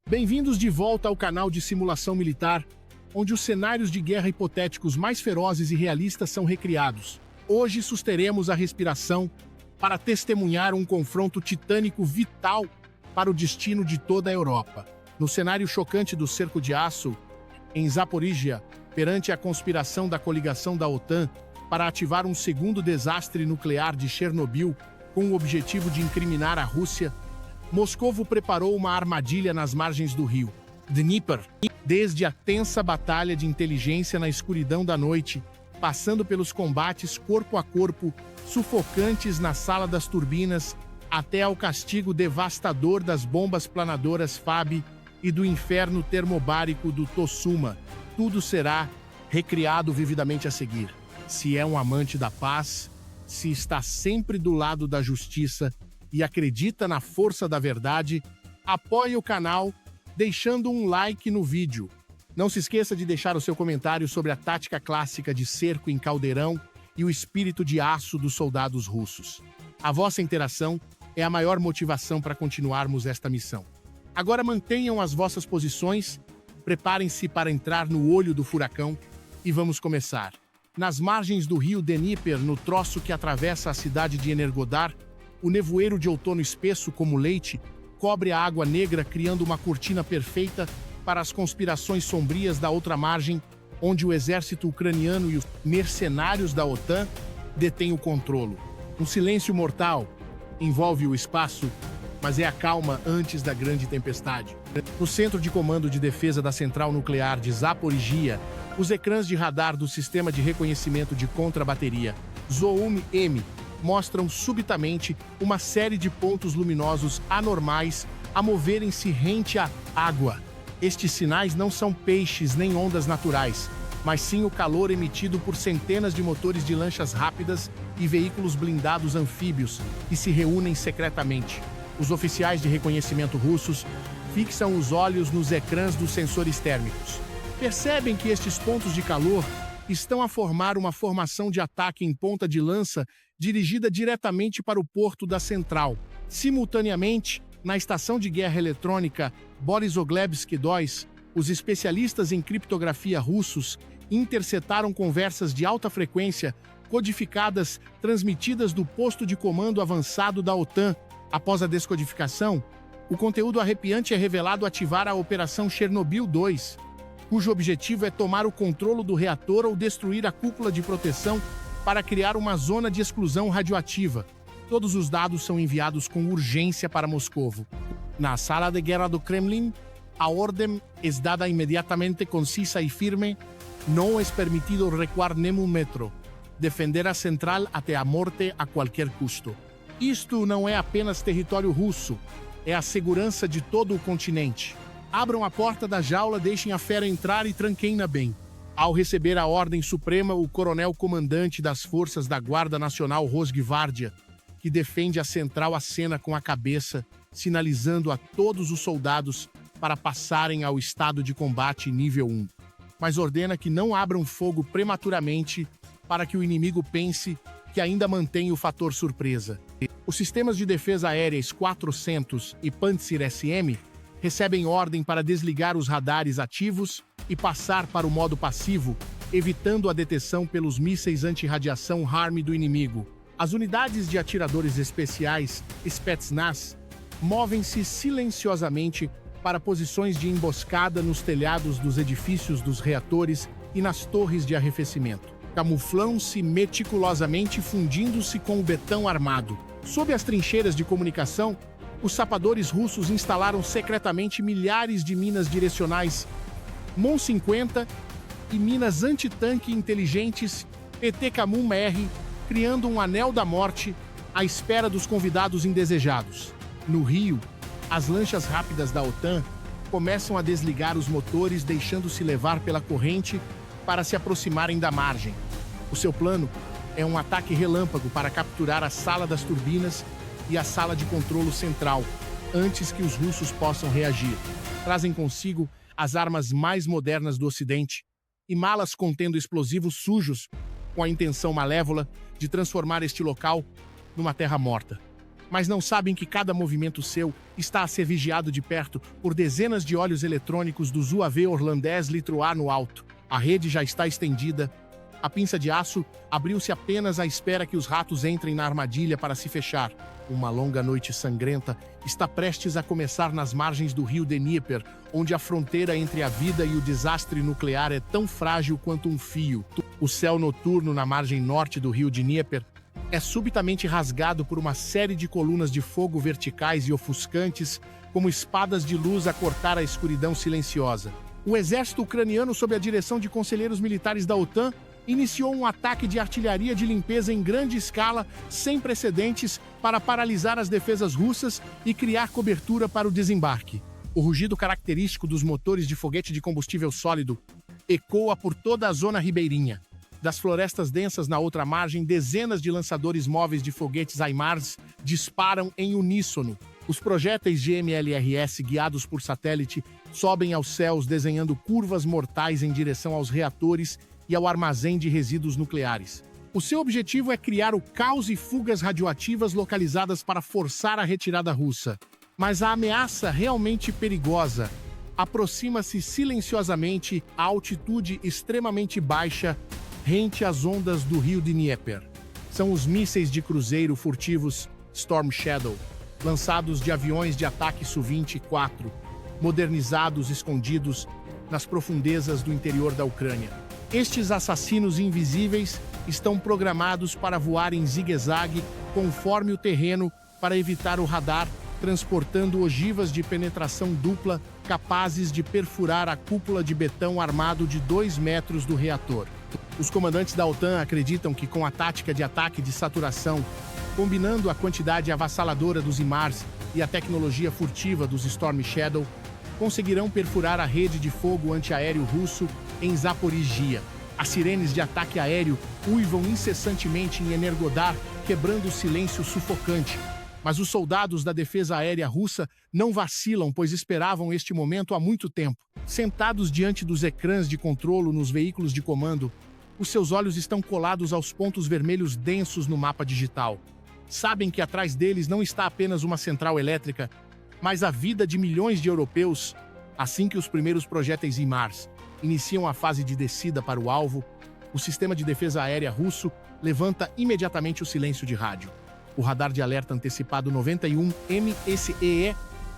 Bem-vindos de volta ao canal de simulação militar, onde os cenários de guerra hipotéticos mais ferozes e realistas são recriados. Hoje susteremos a respiração para testemunhar um confronto titânico vital para o destino de toda a Europa. No cenário chocante do Cerco de Aço, em Zaporíjia, perante a conspiração da coligação da OTAN para ativar um segundo desastre nuclear de Chernobyl com o objetivo de incriminar a Rússia, Moscovo preparou uma armadilha nas margens do rio Dnieper, desde a tensa batalha de inteligência na escuridão da noite, passando pelos combates corpo a corpo, sufocantes na sala das turbinas, até ao castigo devastador das bombas planadoras FAB e do inferno termobárico do Tossuma. Tudo será recriado vividamente a seguir. Se é um amante da paz, se está sempre do lado da justiça e acredita na força da verdade, apoie o canal deixando um like no vídeo. Não se esqueça de deixar o seu comentário sobre a tática clássica de cerco em caldeirão e o espírito de aço dos soldados russos. A vossa interação é a maior motivação para continuarmos esta missão. Agora mantenham as vossas posições, preparem-se para entrar no olho do furacão e vamos começar. Nas margens do rio Dnieper, no troço que atravessa a cidade de Energodar, o nevoeiro de outono espesso como leite cobre a água negra, criando uma cortina perfeita para as conspirações sombrias da outra margem, onde o exército ucraniano e os mercenários da OTAN detêm o controle. Um silêncio mortal envolve o espaço, mas é a calma antes da grande tempestade. No centro de comando de defesa da central nuclear de Zaporíjia, os ecrãs de radar do sistema de reconhecimento de contrabateria Zoom-M mostram subitamente uma série de pontos luminosos anormais a moverem-se rente à água. Estes sinais não são peixes nem ondas naturais, mas sim o calor emitido por centenas de motores de lanchas rápidas e veículos blindados anfíbios que se reúnem secretamente. Os oficiais de reconhecimento russos fixam os olhos nos ecrãs dos sensores térmicos. Percebem que estes pontos de calor estão a formar uma formação de ataque em ponta de lança dirigida diretamente para o porto da central. Simultaneamente, na estação de guerra eletrônica Borisoglebsk 2, os especialistas em criptografia russos interceptaram conversas de alta frequência codificadas transmitidas do posto de comando avançado da OTAN. Após a descodificação, o conteúdo arrepiante é revelado ativar a Operação Chernobyl 2, cujo objetivo é tomar o controle do reator ou destruir a cúpula de proteção para criar uma zona de exclusão radioativa. Todos os dados são enviados com urgência para Moscovo. Na sala de guerra do Kremlin, a ordem é dada imediatamente concisa e firme: não é permitido recuar nem um metro. Defender a central até a morte a qualquer custo. Isto não é apenas território russo, é a segurança de todo o continente. Abram a porta da jaula, deixem a fera entrar e tranquem-na bem. Ao receber a ordem suprema, o coronel-comandante das forças da Guarda Nacional Rosgvardia, que defende a central, acena com a cabeça, sinalizando a todos os soldados para passarem ao estado de combate nível 1. Mas ordena que não abram fogo prematuramente para que o inimigo pense que ainda mantém o fator surpresa. Os sistemas de defesa aérea S-400 e Pantsir-SM recebem ordem para desligar os radares ativos e passar para o modo passivo, evitando a detecção pelos mísseis anti-radiação HARM do inimigo. As unidades de atiradores especiais Spetsnaz movem-se silenciosamente para posições de emboscada nos telhados dos edifícios dos reatores e nas torres de arrefecimento. Camuflam-se meticulosamente, fundindo-se com o betão armado. Sob as trincheiras de comunicação, os sapadores russos instalaram secretamente milhares de minas direcionais MON 50 e minas antitanque inteligentes ETKMUM-R, criando um anel da morte à espera dos convidados indesejados. No rio, as lanchas rápidas da OTAN começam a desligar os motores, deixando-se levar pela corrente para se aproximarem da margem. O seu plano é um ataque relâmpago para capturar a sala das turbinas e a sala de controlo central, antes que os russos possam reagir. Trazem consigo as armas mais modernas do Ocidente e malas contendo explosivos sujos, com a intenção malévola de transformar este local numa terra morta. mas não sabem que cada movimento seu está a ser vigiado de perto por dezenas de olhos eletrônicos dos UAV holandês Litro-A no alto. A rede já está estendida. A pinça de aço abriu-se apenas à espera que os ratos entrem na armadilha para se fechar. Uma longa noite sangrenta está prestes a começar nas margens do rio Dnieper, onde a fronteira entre a vida e o desastre nuclear é tão frágil quanto um fio. O céu noturno na margem norte do rio Dnieper é subitamente rasgado por uma série de colunas de fogo verticais e ofuscantes, como espadas de luz a cortar a escuridão silenciosa. O exército ucraniano, sob a direção de conselheiros militares da OTAN, iniciou um ataque de artilharia de limpeza em grande escala, sem precedentes, para paralisar as defesas russas e criar cobertura para o desembarque. O rugido característico dos motores de foguete de combustível sólido ecoa por toda a zona ribeirinha. Das florestas densas na outra margem, dezenas de lançadores móveis de foguetes HIMARS disparam em uníssono. Os projéteis GMLRS guiados por satélite sobem aos céus, desenhando curvas mortais em direção aos reatores e ao armazém de resíduos nucleares. O seu objetivo é criar o caos e fugas radioativas localizadas para forçar a retirada russa. Mas a ameaça realmente perigosa aproxima-se silenciosamente a altitude extremamente baixa rente às ondas do rio Dnieper. São os mísseis de cruzeiro furtivos Storm Shadow, lançados de aviões de ataque Su-24, modernizados escondidos nas profundezas do interior da Ucrânia. Estes assassinos invisíveis estão programados para voar em zigue-zague conforme o terreno para evitar o radar, transportando ogivas de penetração dupla capazes de perfurar a cúpula de betão armado de 2 metros do reator. Os comandantes da OTAN acreditam que com a tática de ataque de saturação, combinando a quantidade avassaladora dos HIMARS e a tecnologia furtiva dos Storm Shadow, conseguirão perfurar a rede de fogo antiaéreo russo em Zaporizhia. As sirenes de ataque aéreo uivam incessantemente em Energodar, quebrando o silêncio sufocante. Mas os soldados da defesa aérea russa não vacilam, pois esperavam este momento há muito tempo. Sentados diante dos ecrãs de controlo nos veículos de comando, os seus olhos estão colados aos pontos vermelhos densos no mapa digital. Sabem que atrás deles não está apenas uma central elétrica, mas a vida de milhões de europeus. Assim que os primeiros projéteis HIMARS iniciam a fase de descida para o alvo, o sistema de defesa aérea russo levanta imediatamente o silêncio de rádio. O radar de alerta antecipado 91 MSEE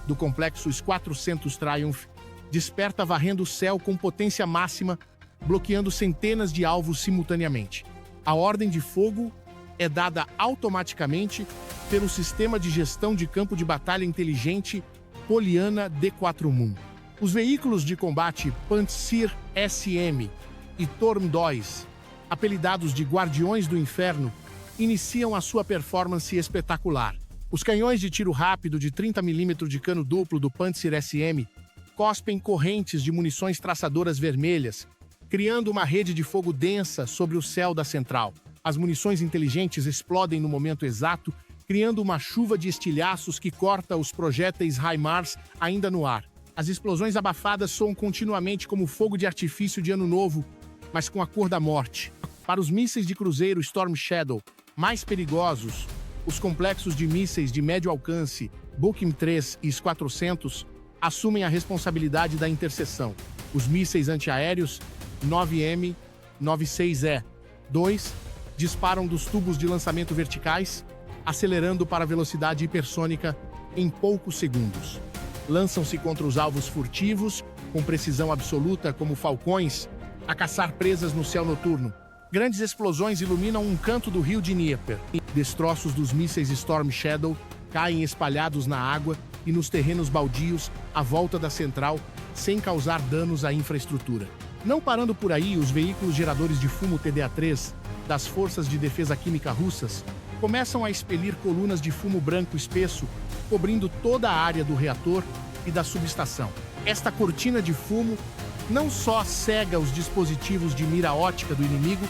do complexo S-400 Triumph desperta varrendo o céu com potência máxima, bloqueando centenas de alvos simultaneamente. A ordem de fogo é dada automaticamente pelo sistema de gestão de campo de batalha inteligente Poliana D4 Moon. Os veículos de combate Pantsir SM e Torm 2, apelidados de Guardiões do Inferno, iniciam a sua performance espetacular. Os canhões de tiro rápido de 30 mm de cano duplo do Pantsir SM cospem correntes de munições traçadoras vermelhas, criando uma rede de fogo densa sobre o céu da central. As munições inteligentes explodem no momento exato, criando uma chuva de estilhaços que corta os projéteis HIMARS ainda no ar. As explosões abafadas soam continuamente como fogo de artifício de Ano Novo, mas com a cor da morte. Para os mísseis de cruzeiro Storm Shadow, mais perigosos, os complexos de mísseis de médio alcance Bukim 3 e S-400 assumem a responsabilidade da interseção. Os mísseis antiaéreos 9M, 96E-2 disparam dos tubos de lançamento verticais, acelerando para a velocidade hipersônica em poucos segundos. Lançam-se contra os alvos furtivos, com precisão absoluta, como falcões, a caçar presas no céu noturno. Grandes explosões iluminam um canto do rio Dnieper. Destroços dos mísseis Storm Shadow caem espalhados na água e nos terrenos baldios à volta da central, sem causar danos à infraestrutura. Não parando por aí, os veículos geradores de fumo TDA-3 das Forças de Defesa Química Russas começam a expelir colunas de fumo branco espesso, cobrindo toda a área do reator e da subestação. Esta cortina de fumo não só cega os dispositivos de mira ótica do inimigo,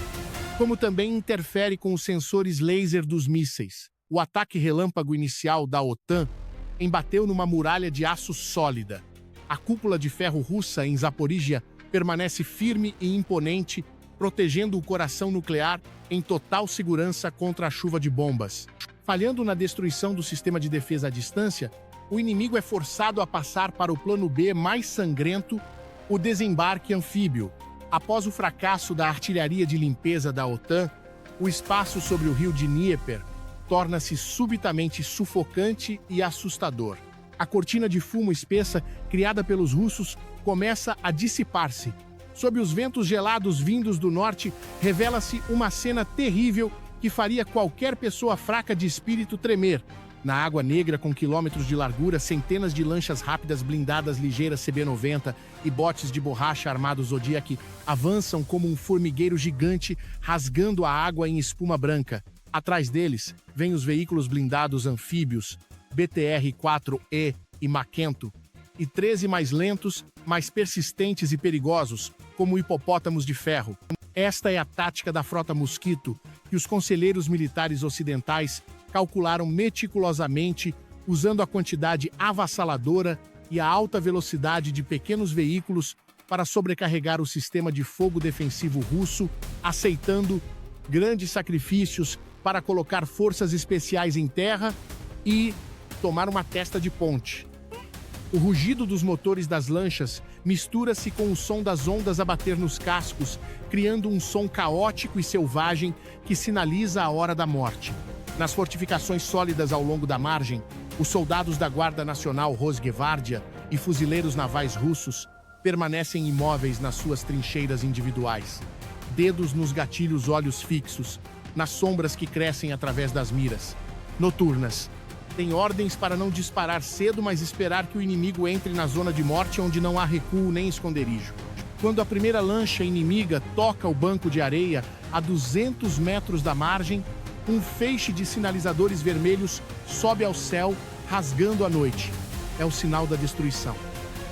como também interfere com os sensores laser dos mísseis. O ataque relâmpago inicial da OTAN embateu numa muralha de aço sólida. A cúpula de ferro russa em Zaporizhia permanece firme e imponente, protegendo o coração nuclear em total segurança contra a chuva de bombas. Falhando na destruição do sistema de defesa à distância, o inimigo é forçado a passar para o plano B mais sangrento, o desembarque anfíbio. Após o fracasso da artilharia de limpeza da OTAN, o espaço sobre o rio Dnieper torna-se subitamente sufocante e assustador. A cortina de fumo espessa criada pelos russos começa a dissipar-se. Sob os ventos gelados vindos do norte, revela-se uma cena terrível que faria qualquer pessoa fraca de espírito tremer. Na Água Negra, com quilômetros de largura, centenas de lanchas rápidas blindadas ligeiras CB-90 e botes de borracha armados Zodiac avançam como um formigueiro gigante, rasgando a água em espuma branca. Atrás deles, vêm os veículos blindados anfíbios, BTR-4E e Maquento, e 13 mais lentos, mais persistentes e perigosos, como hipopótamos de ferro. Esta é a tática da frota Mosquito, que os conselheiros militares ocidentais calcularam meticulosamente, usando a quantidade avassaladora e a alta velocidade de pequenos veículos para sobrecarregar o sistema de fogo defensivo russo, aceitando grandes sacrifícios para colocar forças especiais em terra e tomar uma testa de ponte. O rugido dos motores das lanchas mistura-se com o som das ondas a bater nos cascos, criando um som caótico e selvagem que sinaliza a hora da morte. Nas fortificações sólidas ao longo da margem, os soldados da Guarda Nacional Rosgvardia e fuzileiros navais russos permanecem imóveis nas suas trincheiras individuais. Dedos nos gatilhos, olhos fixos, nas sombras que crescem através das miras. Noturnas. Tem ordens para não disparar cedo, mas esperar que o inimigo entre na zona de morte onde não há recuo nem esconderijo. Quando a primeira lancha inimiga toca o banco de areia a 200 metros da margem, um feixe de sinalizadores vermelhos sobe ao céu, rasgando a noite. É o sinal da destruição.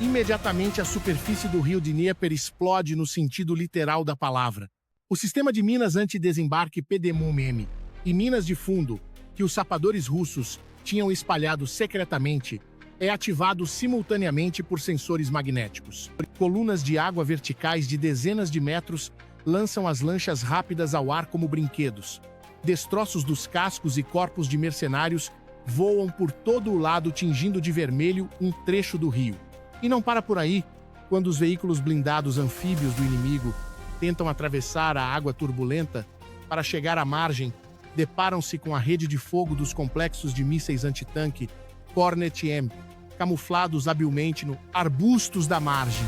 Imediatamente a superfície do rio Dnieper explode no sentido literal da palavra. O sistema de minas anti-desembarque PDMUM-M e minas de fundo, que os sapadores russos tinham espalhado secretamente, é ativado simultaneamente por sensores magnéticos. Colunas de água verticais de dezenas de metros lançam as lanchas rápidas ao ar como brinquedos. Destroços dos cascos e corpos de mercenários voam por todo o lado, tingindo de vermelho um trecho do rio. E não para por aí. Quando os veículos blindados anfíbios do inimigo tentam atravessar a água turbulenta para chegar à margem, deparam-se com a rede de fogo dos complexos de mísseis antitanque Hornet-M, camuflados habilmente no arbustos da margem.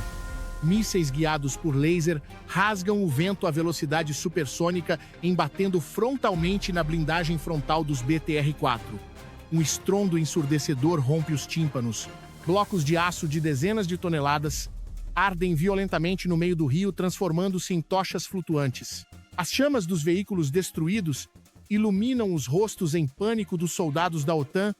Mísseis guiados por laser rasgam o vento à velocidade supersônica, embatendo frontalmente na blindagem frontal dos BTR-4. Um estrondo ensurdecedor rompe os tímpanos. Blocos de aço de dezenas de toneladas ardem violentamente no meio do rio, transformando-se em tochas flutuantes. As chamas dos veículos destruídos iluminam os rostos em pânico dos soldados da OTAN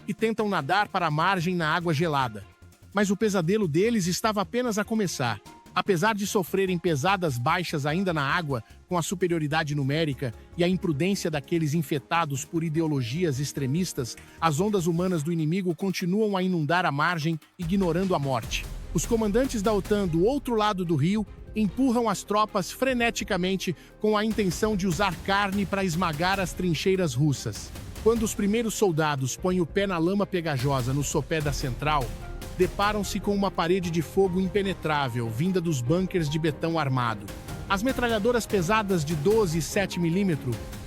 que tentam nadar para a margem na água gelada. Mas o pesadelo deles estava apenas a começar. Apesar de sofrerem pesadas baixas ainda na água, com a superioridade numérica e a imprudência daqueles infectados por ideologias extremistas, as ondas humanas do inimigo continuam a inundar a margem, ignorando a morte. Os comandantes da OTAN do outro lado do rio empurram as tropas freneticamente com a intenção de usar carne para esmagar as trincheiras russas. Quando os primeiros soldados põem o pé na lama pegajosa no sopé da central, deparam-se com uma parede de fogo impenetrável vinda dos bunkers de betão armado. As metralhadoras pesadas de 12 e 7 mm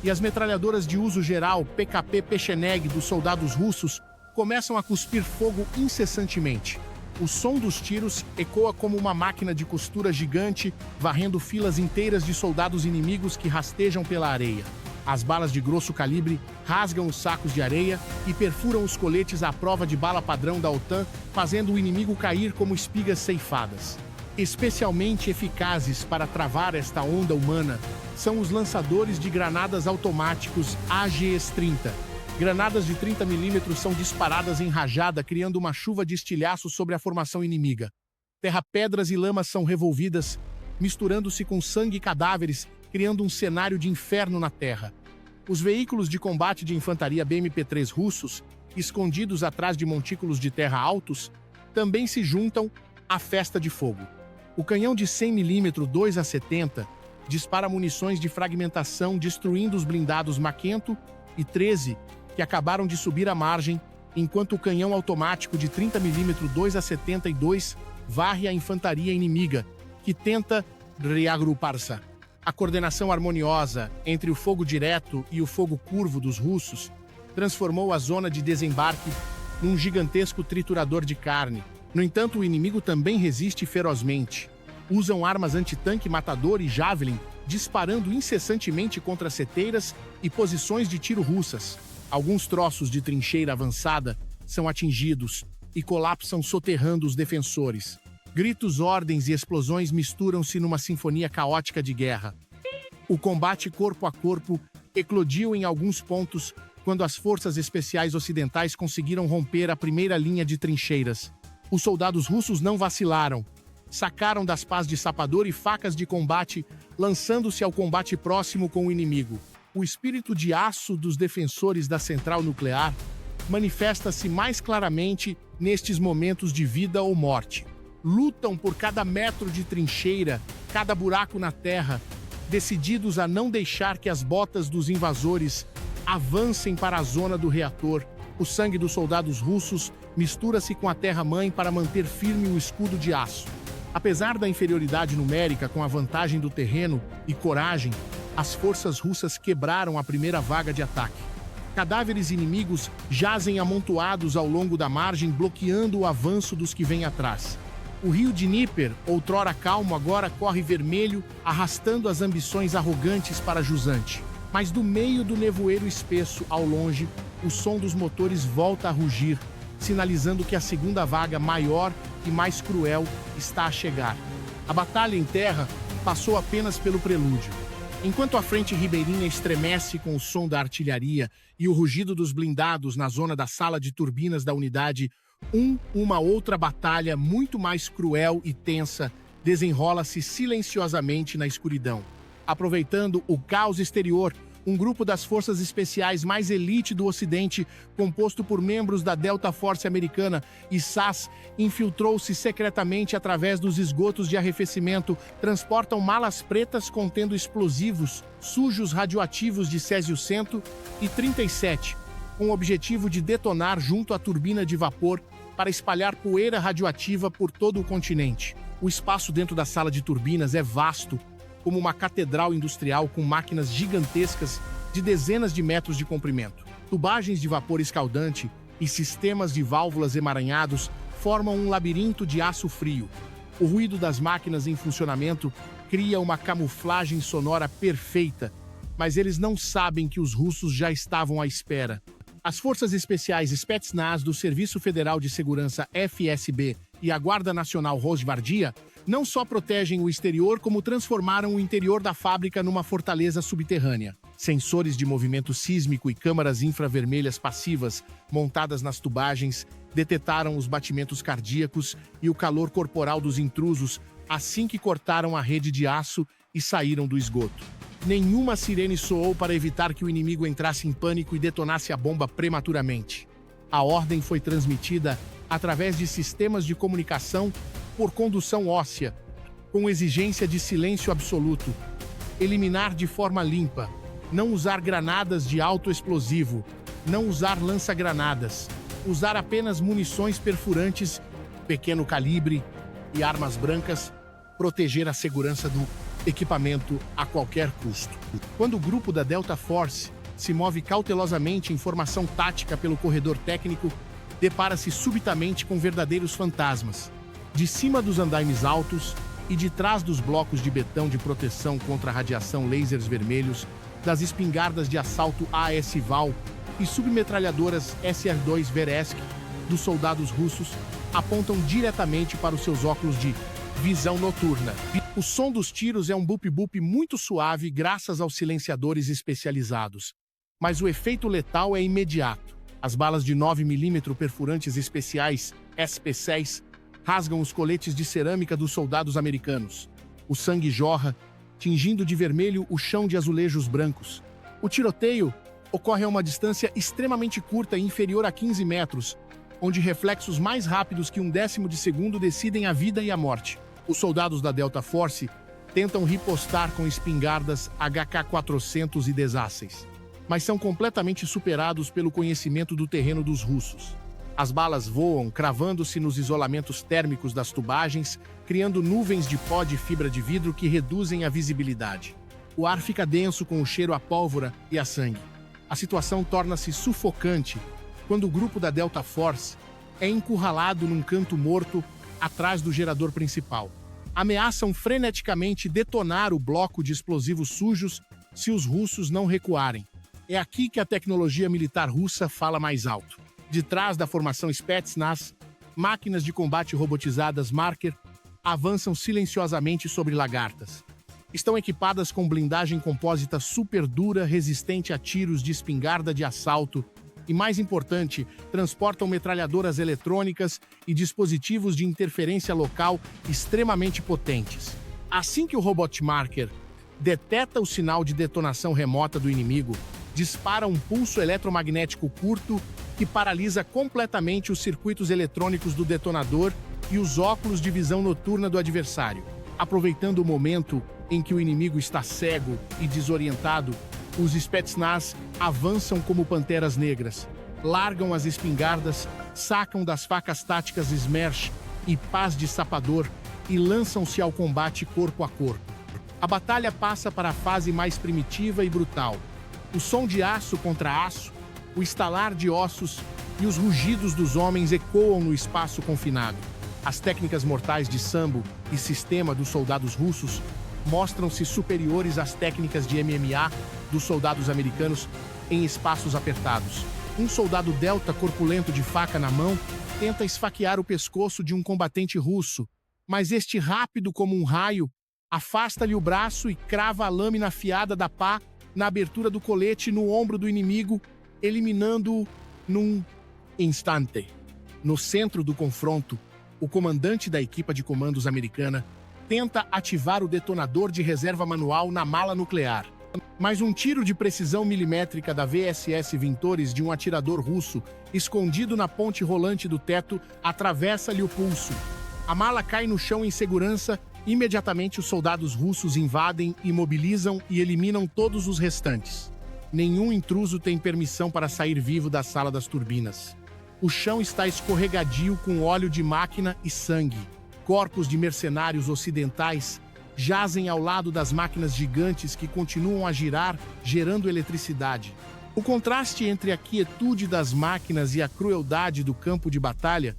e as metralhadoras de uso geral PKP Pecheneg dos soldados russos começam a cuspir fogo incessantemente. O som dos tiros ecoa como uma máquina de costura gigante, varrendo filas inteiras de soldados inimigos que rastejam pela areia. As balas de grosso calibre rasgam os sacos de areia e perfuram os coletes à prova de bala padrão da OTAN, fazendo o inimigo cair como espigas ceifadas. Especialmente eficazes para travar esta onda humana são os lançadores de granadas automáticos AGS-30. Granadas de 30 mm são disparadas em rajada, criando uma chuva de estilhaços sobre a formação inimiga. Terra-pedras e lamas são revolvidas, misturando-se com sangue e cadáveres, criando um cenário de inferno na terra. Os veículos de combate de infantaria BMP-3 russos, escondidos atrás de montículos de terra altos, também se juntam à festa de fogo. O canhão de 100 mm 2A70 dispara munições de fragmentação, destruindo os blindados Maquento e 13, que que acabaram de subir a margem, enquanto o canhão automático de 30mm 2A72 varre a infantaria inimiga, que tenta reagrupar-se. A coordenação harmoniosa entre o fogo direto e o fogo curvo dos russos transformou a zona de desembarque num gigantesco triturador de carne. No entanto, o inimigo também resiste ferozmente. Usam armas antitanque Matador e Javelin, disparando incessantemente contra seteiras e posições de tiro russas. Alguns troços de trincheira avançada são atingidos e colapsam soterrando os defensores. Gritos, ordens e explosões misturam-se numa sinfonia caótica de guerra. O combate corpo a corpo eclodiu em alguns pontos quando as forças especiais ocidentais conseguiram romper a primeira linha de trincheiras. Os soldados russos não vacilaram. Sacaram das pás de sapador e facas de combate, lançando-se ao combate próximo com o inimigo. O espírito de aço dos defensores da central nuclear manifesta-se mais claramente nestes momentos de vida ou morte. Lutam por cada metro de trincheira, cada buraco na terra, decididos a não deixar que as botas dos invasores avancem para a zona do reator. O sangue dos soldados russos mistura-se com a terra-mãe para manter firme o escudo de aço. Apesar da inferioridade numérica com a vantagem do terreno e coragem, as forças russas quebraram a primeira vaga de ataque. Cadáveres inimigos jazem amontoados ao longo da margem, bloqueando o avanço dos que vêm atrás. O rio Dnieper, outrora calmo, agora corre vermelho, arrastando as ambições arrogantes para jusante. Mas do meio do nevoeiro espesso, ao longe, o som dos motores volta a rugir, sinalizando que a segunda vaga, maior e mais cruel, está a chegar. A batalha em terra passou apenas pelo prelúdio. Enquanto a frente ribeirinha estremece com o som da artilharia e o rugido dos blindados na zona da sala de turbinas da unidade, uma outra batalha muito mais cruel e tensa desenrola-se silenciosamente na escuridão. Aproveitando o caos exterior, um grupo das forças especiais mais elite do Ocidente, composto por membros da Delta Force americana e SAS, infiltrou-se secretamente através dos esgotos de arrefecimento, transportam malas pretas contendo explosivos sujos radioativos de Césio-137, com o objetivo de detonar junto à turbina de vapor para espalhar poeira radioativa por todo o continente. O espaço dentro da sala de turbinas é vasto, como uma catedral industrial com máquinas gigantescas de dezenas de metros de comprimento. Tubagens de vapor escaldante e sistemas de válvulas emaranhados formam um labirinto de aço frio. O ruído das máquinas em funcionamento cria uma camuflagem sonora perfeita, mas eles não sabem que os russos já estavam à espera. As Forças Especiais Spetsnaz do Serviço Federal de Segurança FSB e a Guarda Nacional Rosgvardia não só protegem o exterior, como transformaram o interior da fábrica numa fortaleza subterrânea. Sensores de movimento sísmico e câmaras infravermelhas passivas montadas nas tubagens detetaram os batimentos cardíacos e o calor corporal dos intrusos assim que cortaram a rede de aço e saíram do esgoto. Nenhuma sirene soou para evitar que o inimigo entrasse em pânico e detonasse a bomba prematuramente. A ordem foi transmitida através de sistemas de comunicação por condução óssea, com exigência de silêncio absoluto, eliminar de forma limpa, não usar granadas de alto explosivo, não usar lança-granadas, usar apenas munições perfurantes, pequeno calibre e armas brancas, proteger a segurança do equipamento a qualquer custo. Quando o grupo da Delta Force se move cautelosamente em formação tática pelo corredor técnico, depara-se subitamente com verdadeiros fantasmas. De cima dos andaimes altos e de trás dos blocos de betão de proteção contra a radiação lasers vermelhos, das espingardas de assalto AS-VAL e submetralhadoras SR-2 Veresk dos soldados russos apontam diretamente para os seus óculos de visão noturna. O som dos tiros é um bup-bup muito suave graças aos silenciadores especializados, mas o efeito letal é imediato. As balas de 9mm perfurantes especiais SP-6 rasgam os coletes de cerâmica dos soldados americanos. O sangue jorra, tingindo de vermelho o chão de azulejos brancos. O tiroteio ocorre a uma distância extremamente curta e inferior a 15 metros, onde reflexos mais rápidos que um décimo de segundo decidem a vida e a morte. Os soldados da Delta Force tentam ripostar com espingardas HK-400 e desáceis, mas são completamente superados pelo conhecimento do terreno dos russos. As balas voam, cravando-se nos isolamentos térmicos das tubagens, criando nuvens de pó de fibra de vidro que reduzem a visibilidade. O ar fica denso com o cheiro a pólvora e a sangue. A situação torna-se sufocante quando o grupo da Delta Force é encurralado num canto morto atrás do gerador principal. Ameaçam freneticamente detonar o bloco de explosivos sujos se os russos não recuarem. É aqui que a tecnologia militar russa fala mais alto. De trás da formação Spetsnaz, máquinas de combate robotizadas Marker avançam silenciosamente sobre lagartas. Estão equipadas com blindagem compósita super dura, resistente a tiros de espingarda de assalto e, mais importante, transportam metralhadoras eletrônicas e dispositivos de interferência local extremamente potentes. Assim que o robot Marker deteta o sinal de detonação remota do inimigo, dispara um pulso eletromagnético curto que paralisa completamente os circuitos eletrônicos do detonador e os óculos de visão noturna do adversário. Aproveitando o momento em que o inimigo está cego e desorientado, os Spetsnaz avançam como panteras negras, largam as espingardas, sacam das facas táticas Smersh e pás de sapador e lançam-se ao combate corpo a corpo. A batalha passa para a fase mais primitiva e brutal. O som de aço contra aço, o estalar de ossos e os rugidos dos homens ecoam no espaço confinado. As técnicas mortais de sambo e sistema dos soldados russos mostram-se superiores às técnicas de MMA dos soldados americanos em espaços apertados. Um soldado delta corpulento de faca na mão tenta esfaquear o pescoço de um combatente russo, mas este, rápido como um raio, afasta-lhe o braço e crava a lâmina afiada da pá na abertura do colete no ombro do inimigo, eliminando-o num instante. No centro do confronto, o comandante da equipa de comandos americana tenta ativar o detonador de reserva manual na mala nuclear. Mas um tiro de precisão milimétrica da VSS Vintores de um atirador russo, escondido na ponte rolante do teto, atravessa-lhe o pulso. A mala cai no chão em segurança. Imediatamente os soldados russos invadem, imobilizam e eliminam todos os restantes. Nenhum intruso tem permissão para sair vivo da sala das turbinas. O chão está escorregadio com óleo de máquina e sangue. Corpos de mercenários ocidentais jazem ao lado das máquinas gigantes que continuam a girar, gerando eletricidade. O contraste entre a quietude das máquinas e a crueldade do campo de batalha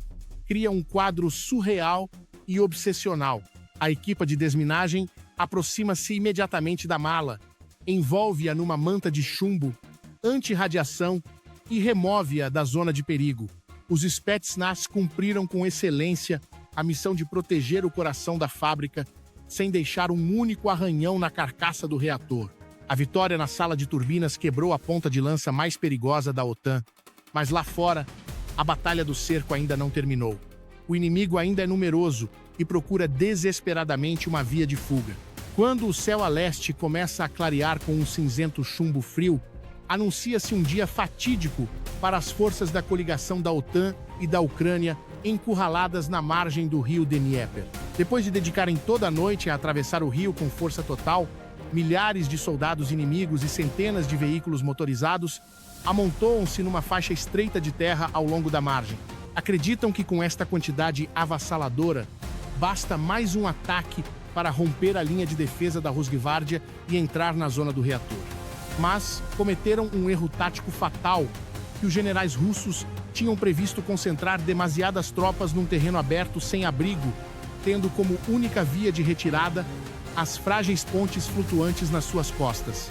cria um quadro surreal e obsessional. A equipa de desminagem aproxima-se imediatamente da mala, envolve-a numa manta de chumbo, anti-radiação e remove-a da zona de perigo. Os Spetsnaz cumpriram com excelência a missão de proteger o coração da fábrica, sem deixar um único arranhão na carcaça do reator. A vitória na sala de turbinas quebrou a ponta de lança mais perigosa da OTAN, mas lá fora, a batalha do cerco ainda não terminou. O inimigo ainda é numeroso e procura desesperadamente uma via de fuga. Quando o céu a leste começa a clarear com um cinzento chumbo frio, anuncia-se um dia fatídico para as forças da coligação da OTAN e da Ucrânia encurraladas na margem do rio Dnieper. Depois de dedicarem toda a noite a atravessar o rio com força total, milhares de soldados inimigos e centenas de veículos motorizados amontoam-se numa faixa estreita de terra ao longo da margem. Acreditam que com esta quantidade avassaladora, basta mais um ataque para romper a linha de defesa da Rosgvardia e entrar na zona do reator. Mas cometeram um erro tático fatal, que os generais russos tinham previsto concentrar demasiadas tropas num terreno aberto sem abrigo, tendo como única via de retirada as frágeis pontes flutuantes nas suas costas.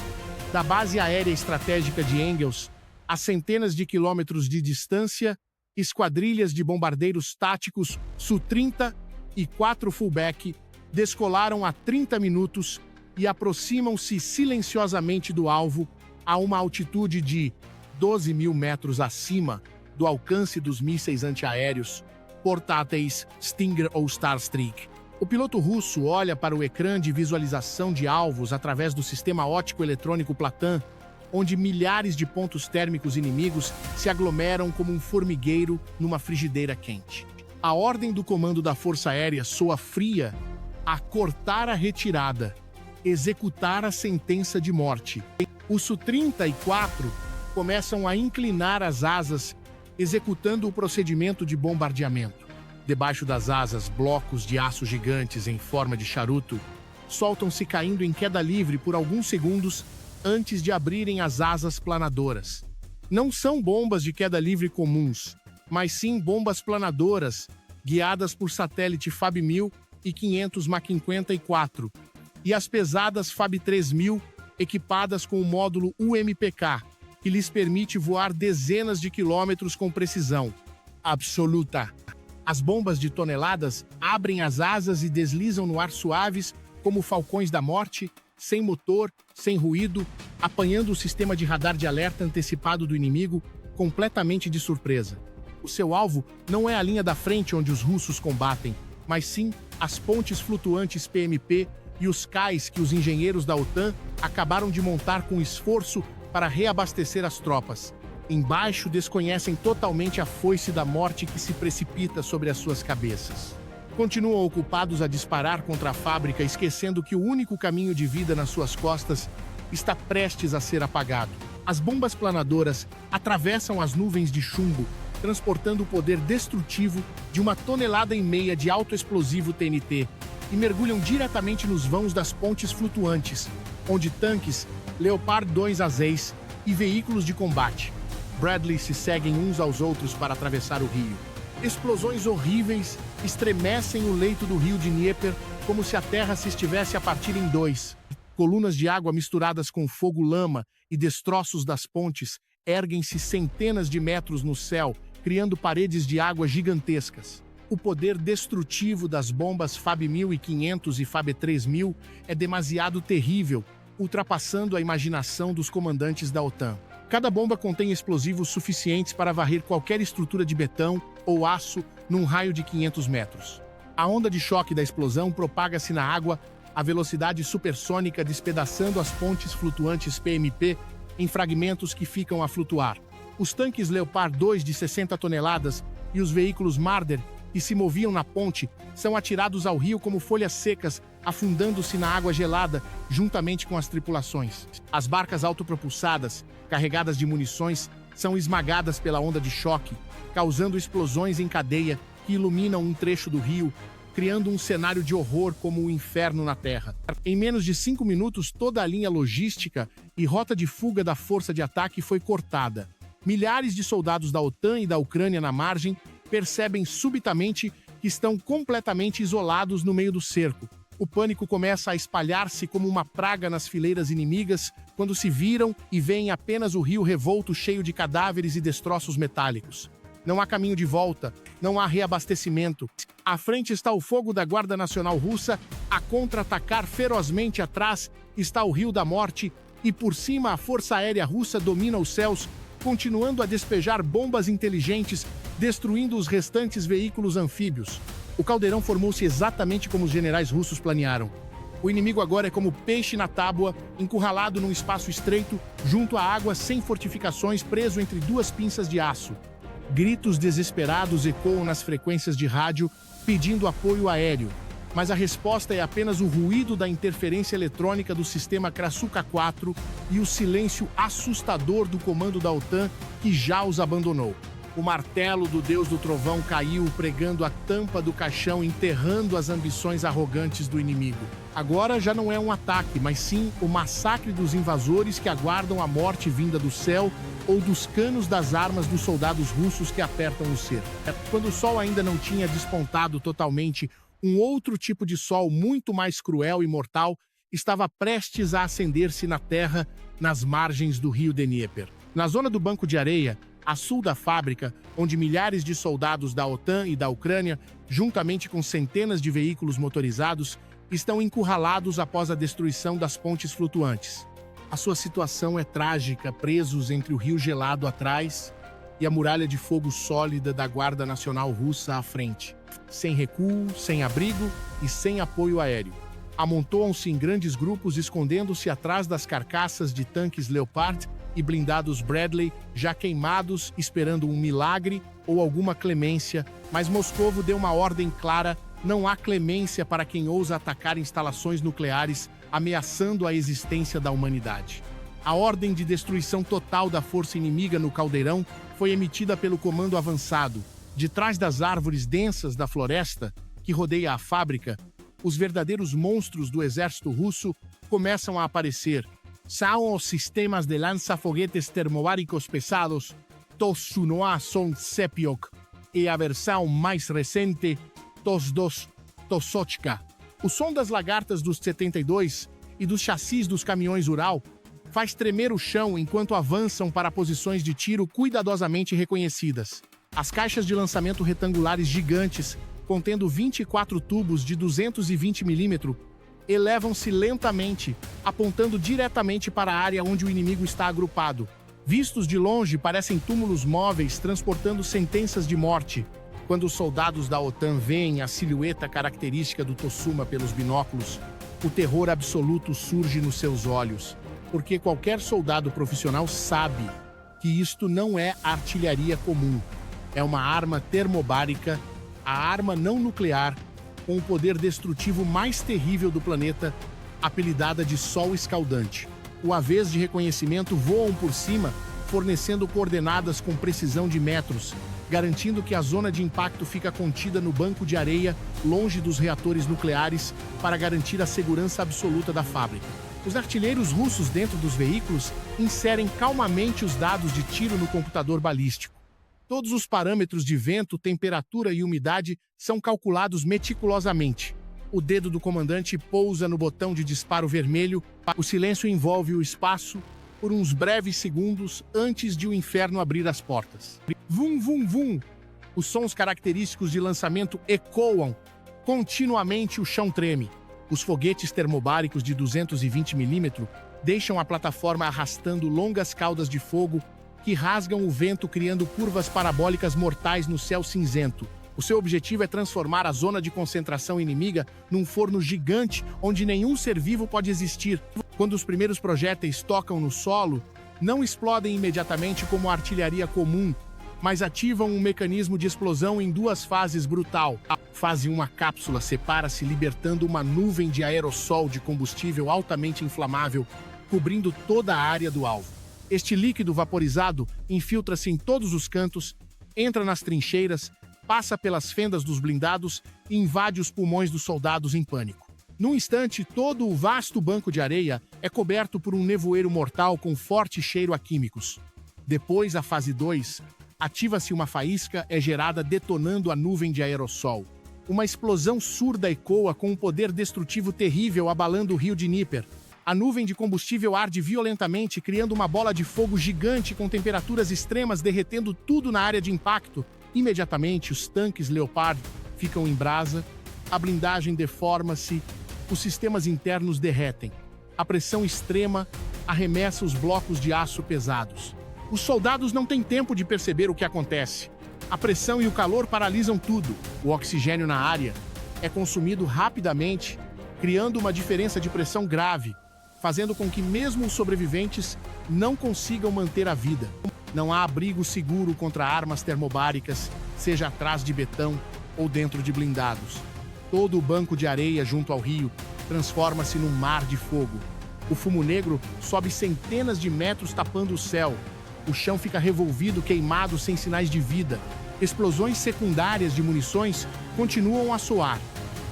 Da base aérea estratégica de Engels, a centenas de quilômetros de distância, esquadrilhas de bombardeiros táticos Su-30 e 4 Fullback descolaram a 30 minutos e aproximam-se silenciosamente do alvo a uma altitude de 12 mil metros acima do alcance dos mísseis antiaéreos portáteis Stinger ou Starstreak. O piloto russo olha para o ecrã de visualização de alvos através do sistema óptico eletrônico Platan, onde milhares de pontos térmicos inimigos se aglomeram como um formigueiro numa frigideira quente. A ordem do comando da Força Aérea soa fria a cortar a retirada, executar a sentença de morte. Os Su-34 começam a inclinar as asas, executando o procedimento de bombardeamento. Debaixo das asas, blocos de aço gigantes em forma de charuto soltam-se caindo em queda livre por alguns segundos antes de abrirem as asas planadoras. Não são bombas de queda livre comuns, mas sim bombas planadoras, guiadas por satélite FAB 1000 e 500 Mach 54, e as pesadas FAB 3000, equipadas com o módulo UMPK, que lhes permite voar dezenas de quilômetros com precisão absoluta. As bombas de toneladas abrem as asas e deslizam no ar suaves como falcões da morte, sem motor, sem ruído, apanhando o sistema de radar de alerta antecipado do inimigo completamente de surpresa. O seu alvo não é a linha da frente onde os russos combatem, mas sim as pontes flutuantes PMP e os cais que os engenheiros da OTAN acabaram de montar com esforço para reabastecer as tropas. Embaixo desconhecem totalmente a foice da morte que se precipita sobre as suas cabeças. Continuam ocupados a disparar contra a fábrica, esquecendo que o único caminho de vida nas suas costas está prestes a ser apagado. As bombas planadoras atravessam as nuvens de chumbo, transportando o poder destrutivo de 1,5 toneladas de autoexplosivo TNT e mergulham diretamente nos vãos das pontes flutuantes, onde tanques, Leopard 2 azeis e veículos de combate Bradley se seguem uns aos outros para atravessar o rio. Explosões horríveis estremecem o leito do rio Dnieper como se a terra se estivesse a partir em dois. Colunas de água misturadas com fogo-lama e destroços das pontes erguem-se centenas de metros no céu, criando paredes de água gigantescas. O poder destrutivo das bombas FAB 1500 e FAB 3000 é demasiado terrível, ultrapassando a imaginação dos comandantes da OTAN. Cada bomba contém explosivos suficientes para varrer qualquer estrutura de betão ou aço num raio de 500 metros. A onda de choque da explosão propaga-se na água a velocidade supersônica, despedaçando as pontes flutuantes PMP em fragmentos que ficam a flutuar. Os tanques Leopard 2 de 60 toneladas e os veículos Marder, que se moviam na ponte, são atirados ao rio como folhas secas, afundando-se na água gelada juntamente com as tripulações. As barcas autopropulsadas, carregadas de munições, são esmagadas pela onda de choque, causando explosões em cadeia que iluminam um trecho do rio, criando um cenário de horror como o inferno na Terra. Em menos de 5 minutos, toda a linha logística e rota de fuga da força de ataque foi cortada. Milhares de soldados da OTAN e da Ucrânia na margem percebem subitamente que estão completamente isolados no meio do cerco. O pânico começa a espalhar-se como uma praga nas fileiras inimigas quando se viram e veem apenas o rio revolto cheio de cadáveres e destroços metálicos. Não há caminho de volta, não há reabastecimento. À frente está o fogo da Guarda Nacional Russa, a contra-atacar ferozmente atrás está o Rio da Morte e por cima a Força Aérea Russa domina os céus, continuando a despejar bombas inteligentes, destruindo os restantes veículos anfíbios. O caldeirão formou-se exatamente como os generais russos planearam. O inimigo agora é como peixe na tábua, encurralado num espaço estreito, junto à água sem fortificações, preso entre duas pinças de aço. Gritos desesperados ecoam nas frequências de rádio, pedindo apoio aéreo. Mas a resposta é apenas o ruído da interferência eletrônica do sistema Krasuka-4 e o silêncio assustador do comando da OTAN, que já os abandonou. O martelo do Deus do Trovão caiu, pregando a tampa do caixão, enterrando as ambições arrogantes do inimigo. Agora já não é um ataque, mas sim o massacre dos invasores que aguardam a morte vinda do céu ou dos canos das armas dos soldados russos que apertam o cerco. Quando o sol ainda não tinha despontado totalmente, um outro tipo de sol muito mais cruel e mortal estava prestes a acender-se na terra, nas margens do rio Dnieper. Na zona do banco de areia, a sul da fábrica, onde milhares de soldados da OTAN e da Ucrânia, juntamente com centenas de veículos motorizados, estão encurralados após a destruição das pontes flutuantes. A sua situação é trágica, presos entre o rio gelado atrás e a muralha de fogo sólida da Guarda Nacional Russa à frente. Sem recuo, sem abrigo e sem apoio aéreo. Amontoam-se em grandes grupos, escondendo-se atrás das carcaças de tanques Leopard e blindados Bradley, já queimados, esperando um milagre ou alguma clemência, mas Moscovo deu uma ordem clara: não há clemência para quem ousa atacar instalações nucleares, ameaçando a existência da humanidade. A ordem de destruição total da força inimiga no caldeirão foi emitida pelo Comando Avançado. De trás das árvores densas da floresta que rodeia a fábrica, os verdadeiros monstros do exército russo começam a aparecer. São os sistemas de lança-foguetes termobáricos pesados Tosunoa Son Sepiok e a versão mais recente TOS-2 Tosochka. O som das lagartas dos 72 e dos chassis dos caminhões Ural faz tremer o chão enquanto avançam para posições de tiro cuidadosamente reconhecidas. As caixas de lançamento retangulares gigantes, contendo 24 tubos de 220 mm, elevam-se lentamente, apontando diretamente para a área onde o inimigo está agrupado. Vistos de longe, parecem túmulos móveis transportando sentenças de morte. Quando os soldados da OTAN veem a silhueta característica do Tosuma pelos binóculos, o terror absoluto surge nos seus olhos, porque qualquer soldado profissional sabe que isto não é artilharia comum. É uma arma termobárica, a arma não nuclear, com o poder destrutivo mais terrível do planeta, apelidada de Sol Escaldante. UAVs de reconhecimento voam por cima, fornecendo coordenadas com precisão de metros, garantindo que a zona de impacto fica contida no banco de areia, longe dos reatores nucleares, para garantir a segurança absoluta da fábrica. Os artilheiros russos dentro dos veículos inserem calmamente os dados de tiro no computador balístico. Todos os parâmetros de vento, temperatura e umidade são calculados meticulosamente. O dedo do comandante pousa no botão de disparo vermelho. O silêncio envolve o espaço por uns breves segundos antes de o inferno abrir as portas. Vum, vum, vum! Os sons característicos de lançamento ecoam. Continuamente o chão treme. Os foguetes termobáricos de 220 mm deixam a plataforma arrastando longas caudas de fogo que rasgam o vento, criando curvas parabólicas mortais no céu cinzento. O seu objetivo é transformar a zona de concentração inimiga num forno gigante onde nenhum ser vivo pode existir. Quando os primeiros projéteis tocam no solo, não explodem imediatamente como a artilharia comum, mas ativam um mecanismo de explosão em duas fases brutal. A fase 1, a cápsula separa-se, libertando uma nuvem de aerossol de combustível altamente inflamável, cobrindo toda a área do alvo. Este líquido vaporizado infiltra-se em todos os cantos, entra nas trincheiras, passa pelas fendas dos blindados e invade os pulmões dos soldados em pânico. Num instante, todo o vasto banco de areia é coberto por um nevoeiro mortal com forte cheiro a químicos. Depois, a fase 2, ativa-se uma faísca, é gerada detonando a nuvem de aerossol. Uma explosão surda ecoa com um poder destrutivo terrível abalando o rio Dnieper. A nuvem de combustível arde violentamente, criando uma bola de fogo gigante com temperaturas extremas, derretendo tudo na área de impacto. Imediatamente, os tanques Leopard ficam em brasa, a blindagem deforma-se, os sistemas internos derretem. A pressão extrema arremessa os blocos de aço pesados. Os soldados não têm tempo de perceber o que acontece. A pressão e o calor paralisam tudo. O oxigênio na área é consumido rapidamente, criando uma diferença de pressão grave, fazendo com que mesmo os sobreviventes não consigam manter a vida. Não há abrigo seguro contra armas termobáricas, seja atrás de betão ou dentro de blindados. Todo o banco de areia junto ao rio transforma-se num mar de fogo. O fumo negro sobe centenas de metros tapando o céu. O chão fica revolvido, queimado, sem sinais de vida. Explosões secundárias de munições continuam a soar.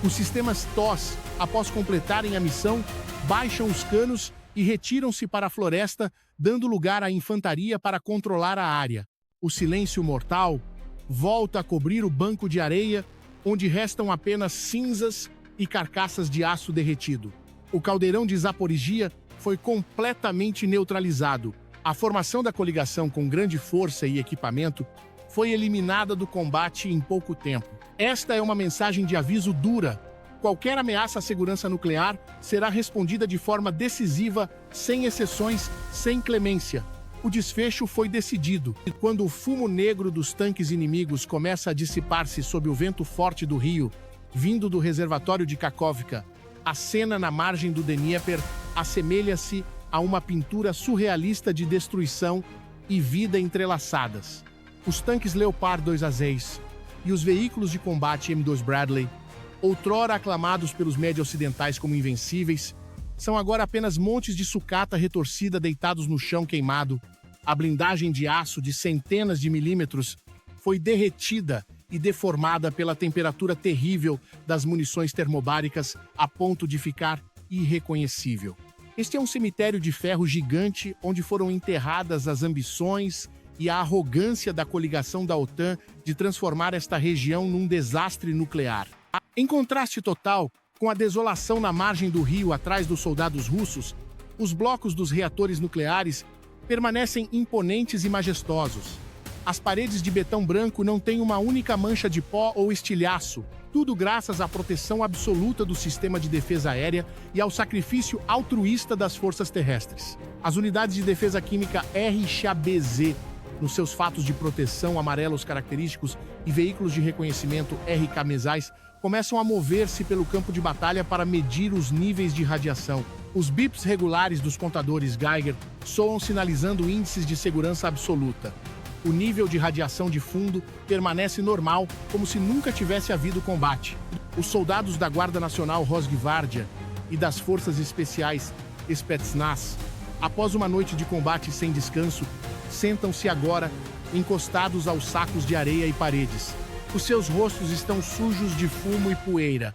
Os sistemas TOS, após completarem a missão, baixam os canos e retiram-se para a floresta, dando lugar à infantaria para controlar a área. O silêncio mortal volta a cobrir o banco de areia, onde restam apenas cinzas e carcaças de aço derretido. O caldeirão de Zaporizhia foi completamente neutralizado. A formação da coligação com grande força e equipamento foi eliminada do combate em pouco tempo. Esta é uma mensagem de aviso dura. Qualquer ameaça à segurança nuclear será respondida de forma decisiva, sem exceções, sem clemência. O desfecho foi decidido. E quando o fumo negro dos tanques inimigos começa a dissipar-se sob o vento forte do rio, vindo do reservatório de Kakhovka, a cena na margem do Dnieper assemelha-se a uma pintura surrealista de destruição e vida entrelaçadas. Os tanques Leopard 2A6 e os veículos de combate M2 Bradley, outrora aclamados pelos média ocidentais como invencíveis, são agora apenas montes de sucata retorcida deitados no chão queimado. A blindagem de aço de centenas de milímetros foi derretida e deformada pela temperatura terrível das munições termobáricas a ponto de ficar irreconhecível. Este é um cemitério de ferro gigante onde foram enterradas as ambições e a arrogância da coligação da OTAN de transformar esta região num desastre nuclear. Em contraste total com a desolação na margem do rio atrás dos soldados russos, os blocos dos reatores nucleares permanecem imponentes e majestosos. As paredes de betão branco não têm uma única mancha de pó ou estilhaço, tudo graças à proteção absoluta do sistema de defesa aérea e ao sacrifício altruísta das forças terrestres. As unidades de defesa química RKBZ, nos seus fatos de proteção amarelos característicos e veículos de reconhecimento RK mesais, começam a mover-se pelo campo de batalha para medir os níveis de radiação. Os bips regulares dos contadores Geiger soam sinalizando índices de segurança absoluta. O nível de radiação de fundo permanece normal, como se nunca tivesse havido combate. Os soldados da Guarda Nacional Rosgvardia e das Forças Especiais Spetsnaz, após uma noite de combate sem descanso, sentam-se agora encostados aos sacos de areia e paredes. Os seus rostos estão sujos de fumo e poeira,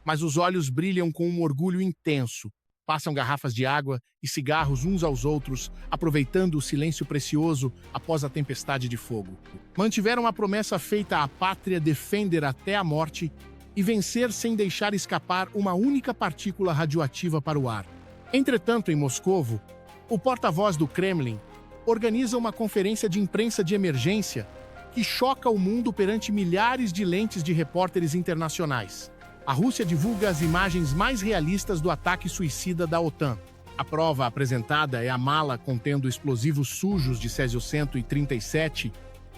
mas os olhos brilham com um orgulho intenso. Passam garrafas de água e cigarros uns aos outros, aproveitando o silêncio precioso após a tempestade de fogo. Mantiveram a promessa feita à pátria defender até a morte e vencer sem deixar escapar uma única partícula radioativa para o ar. Entretanto, em Moscovo, o porta-voz do Kremlin organiza uma conferência de imprensa de emergência que choca o mundo perante milhares de lentes de repórteres internacionais. A Rússia divulga as imagens mais realistas do ataque suicida da OTAN. A prova apresentada é a mala contendo explosivos sujos de Césio-137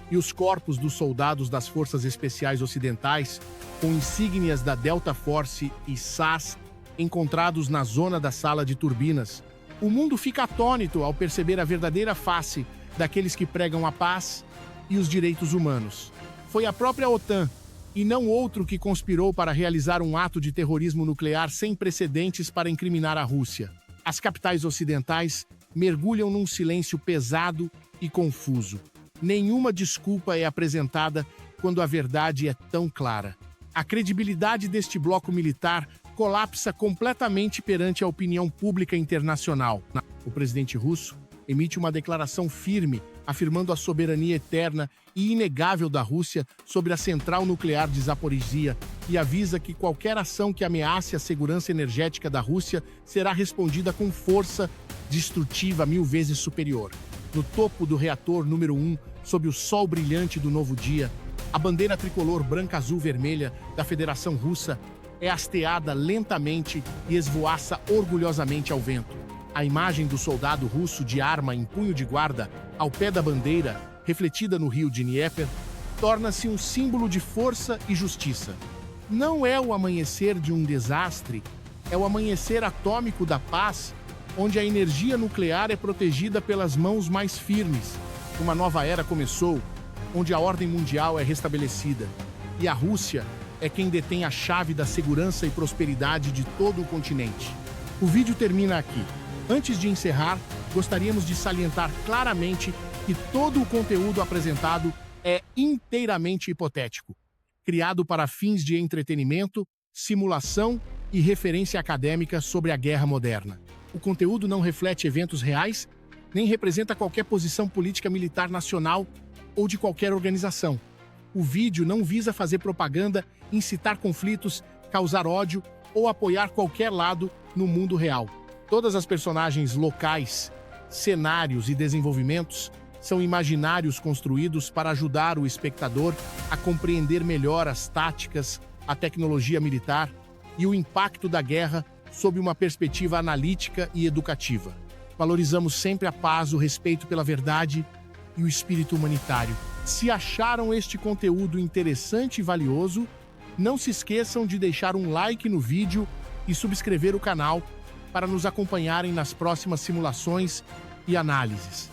e os corpos dos soldados das Forças Especiais Ocidentais com insígnias da Delta Force e SAS encontrados na zona da sala de turbinas. O mundo fica atônito ao perceber a verdadeira face daqueles que pregam a paz e os direitos humanos. Foi a própria OTAN, e não outro, que conspirou para realizar um ato de terrorismo nuclear sem precedentes para incriminar a Rússia. As capitais ocidentais mergulham num silêncio pesado e confuso. Nenhuma desculpa é apresentada quando a verdade é tão clara. A credibilidade deste bloco militar colapsa completamente perante a opinião pública internacional. O presidente russo emite uma declaração firme, afirmando a soberania eterna e inegável da Rússia sobre a central nuclear de Zaporizhia e avisa que qualquer ação que ameace a segurança energética da Rússia será respondida com força destrutiva 1000 vezes superior. No topo do reator número 1, sob o sol brilhante do novo dia, a bandeira tricolor branca-azul-vermelha da Federação Russa é hasteada lentamente e esvoaça orgulhosamente ao vento. A imagem do soldado russo de arma em punho de guarda ao pé da bandeira, refletida no rio de Dnieper, torna-se um símbolo de força e justiça. Não é o amanhecer de um desastre, é o amanhecer atômico da paz, onde a energia nuclear é protegida pelas mãos mais firmes. Uma nova era começou, onde a ordem mundial é restabelecida. E a Rússia é quem detém a chave da segurança e prosperidade de todo o continente. O vídeo termina aqui. Antes de encerrar, gostaríamos de salientar claramente que todo o conteúdo apresentado é inteiramente hipotético, criado para fins de entretenimento, simulação e referência acadêmica sobre a guerra moderna. O conteúdo não reflete eventos reais, nem representa qualquer posição política militar nacional ou de qualquer organização. O vídeo não visa fazer propaganda, incitar conflitos, causar ódio ou apoiar qualquer lado no mundo real. Todas as personagens locais, cenários e desenvolvimentos são imaginários construídos para ajudar o espectador a compreender melhor as táticas, a tecnologia militar e o impacto da guerra sob uma perspectiva analítica e educativa. Valorizamos sempre a paz, o respeito pela verdade e o espírito humanitário. Se acharam este conteúdo interessante e valioso, não se esqueçam de deixar um like no vídeo e subscrever o canal para nos acompanharem nas próximas simulações e análises.